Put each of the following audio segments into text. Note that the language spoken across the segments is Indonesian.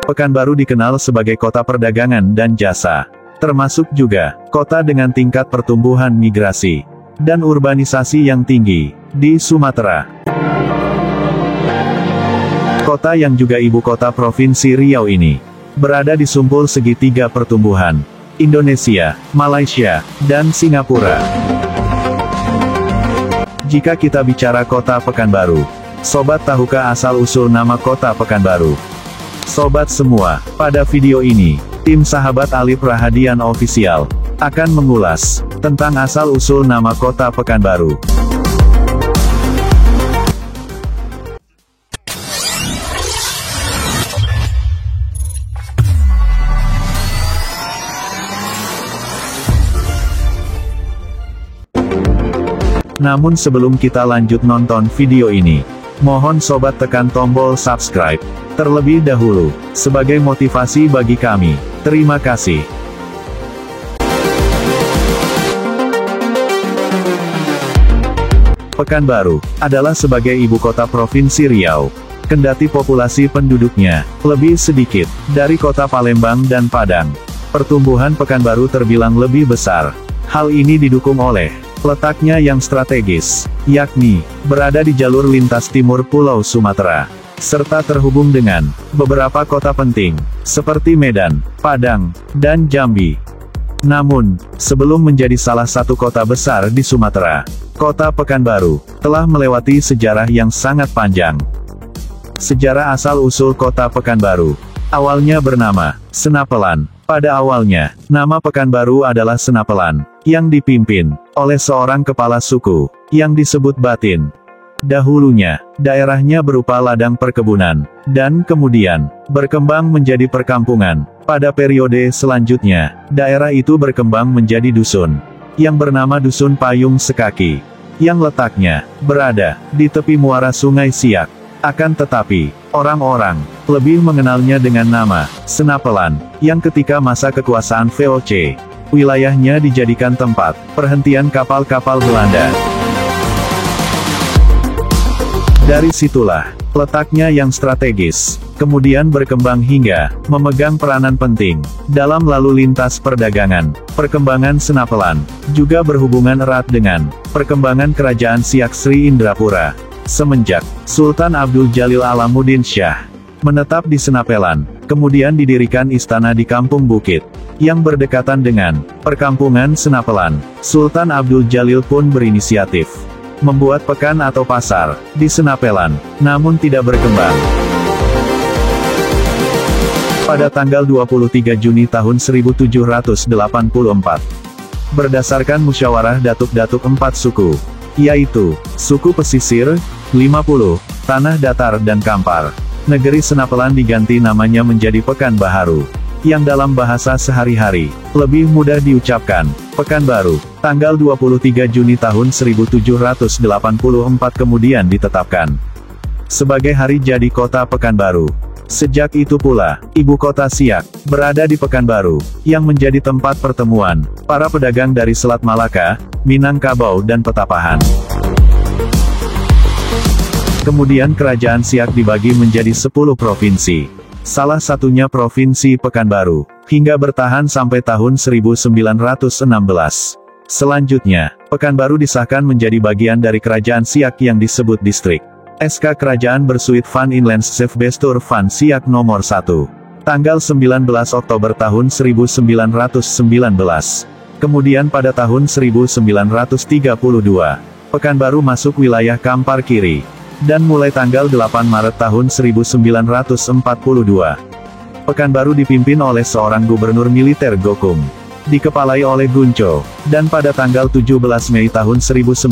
Pekanbaru dikenal sebagai kota perdagangan dan jasa. Termasuk juga, kota dengan tingkat pertumbuhan migrasi dan urbanisasi yang tinggi di Sumatera. Kota yang juga ibu kota Provinsi Riau ini, berada di sumpul segitiga pertumbuhan Indonesia, Malaysia, dan Singapura. Jika kita bicara kota Pekanbaru, sobat tahukah asal-usul nama kota Pekanbaru? Sobat semua, pada video ini, tim sahabat Alip Rahadian Official akan mengulas tentang asal-usul nama kota Pekanbaru. Namun sebelum kita lanjut nonton video ini, mohon sobat tekan tombol subscribe terlebih dahulu, sebagai motivasi bagi kami. Terima kasih. Pekanbaru adalah sebagai ibu kota Provinsi Riau, kendati populasi penduduknya lebih sedikit dari kota Palembang dan Padang. Pertumbuhan Pekanbaru terbilang lebih besar. Hal ini didukung oleh letaknya yang strategis, yakni berada di jalur lintas timur Pulau Sumatera, serta terhubung dengan beberapa kota penting, seperti Medan, Padang, dan Jambi. Namun, sebelum menjadi salah satu kota besar di Sumatera, kota Pekanbaru telah melewati sejarah yang sangat panjang. Sejarah asal-usul kota Pekanbaru. Awalnya bernama Senapelan. Pada awalnya, nama Pekanbaru adalah Senapelan, yang dipimpin oleh seorang kepala suku, yang disebut Batin. Dahulunya, daerahnya berupa ladang perkebunan, dan kemudian, berkembang menjadi perkampungan. Pada periode selanjutnya, daerah itu berkembang menjadi dusun, yang bernama Dusun Payung Sekaki, yang letaknya berada di tepi muara Sungai Siak. Akan tetapi, orang-orang lebih mengenalnya dengan nama Senapelan, yang ketika masa kekuasaan VOC, wilayahnya dijadikan tempat perhentian kapal-kapal Belanda. Dari situlah, letaknya yang strategis, kemudian berkembang hingga memegang peranan penting dalam lalu lintas perdagangan. Perkembangan Senapelan juga berhubungan erat dengan perkembangan Kerajaan Siak Sri Indrapura. Semenjak Sultan Abdul Jalil Alamuddin Shah menetap di Senapelan, kemudian didirikan istana di Kampung Bukit, yang berdekatan dengan perkampungan Senapelan. Sultan Abdul Jalil pun berinisiatif membuat pekan atau pasar di Senapelan, namun tidak berkembang. Pada tanggal 23 Juni tahun 1784, berdasarkan musyawarah datuk-datuk 4 suku, yaitu suku Pesisir, 50, Tanah Datar dan Kampar, negeri Senapelan diganti namanya menjadi Pekanbaharu, yang dalam bahasa sehari-hari lebih mudah diucapkan Pekanbaru. Tanggal 23 Juni tahun 1784 kemudian ditetapkan sebagai hari jadi kota Pekanbaru. Sejak itu pula, ibu kota Siak berada di Pekanbaru, yang menjadi tempat pertemuan para pedagang dari Selat Malaka, Minangkabau dan Petapahan. Kemudian kerajaan Siak dibagi menjadi 10 provinsi. Salah satunya Provinsi Pekanbaru, hingga bertahan sampai tahun 1916. Selanjutnya, Pekanbaru disahkan menjadi bagian dari kerajaan Siak yang disebut distrik. SK Kerajaan Bersuit Van Inlands Sefbestur Van Siak nomor 1. Tanggal 19 Oktober tahun 1919. Kemudian pada tahun 1932, Pekanbaru masuk wilayah Kampar Kiri. Dan mulai tanggal 8 Maret tahun 1942, Pekanbaru dipimpin oleh seorang gubernur militer Gokum, dikepalai oleh Gunco, dan pada tanggal 17 Mei tahun 1946,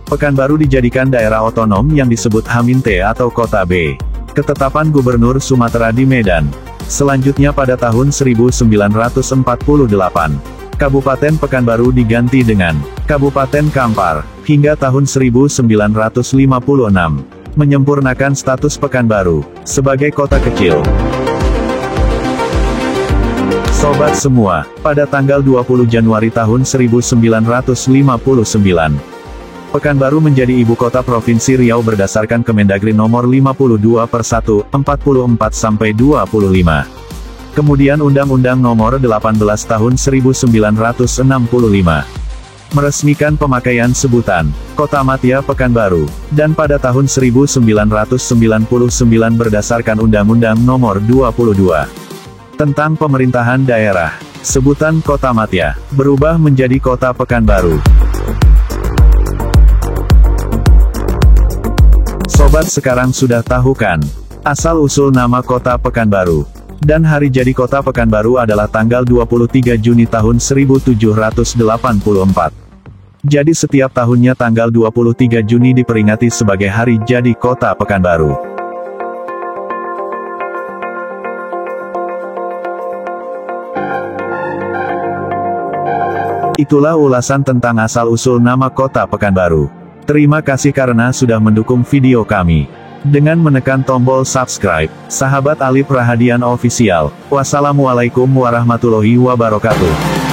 Pekanbaru dijadikan daerah otonom yang disebut Haminte atau Kota B. Ketetapan Gubernur Sumatera di Medan. Selanjutnya pada tahun 1948, Kabupaten Pekanbaru diganti dengan Kabupaten Kampar, hingga tahun 1956, menyempurnakan status Pekanbaru sebagai kota kecil. Sobat semua, pada tanggal 20 Januari tahun 1959, Pekanbaru menjadi ibu kota Provinsi Riau berdasarkan Kemendagri nomor 52/1, 44-25. Kemudian Undang-Undang nomor 18 tahun 1965. Meresmikan pemakaian sebutan Kotamadya Pekanbaru, dan pada tahun 1999 berdasarkan Undang-Undang nomor 22 tentang pemerintahan daerah, sebutan Kotamadya berubah menjadi Kota Pekanbaru. Sobat sekarang sudah tahu kan asal-usul nama Kota Pekanbaru? Dan hari jadi Kota Pekanbaru adalah tanggal 23 Juni tahun 1784. Jadi setiap tahunnya tanggal 23 Juni diperingati sebagai hari jadi Kota Pekanbaru. Itulah ulasan tentang asal-usul nama Kota Pekanbaru. Terima kasih karena sudah mendukung video kami dengan menekan tombol subscribe. Sahabat Alip Rahadian Official. Wassalamualaikum warahmatullahi wabarakatuh.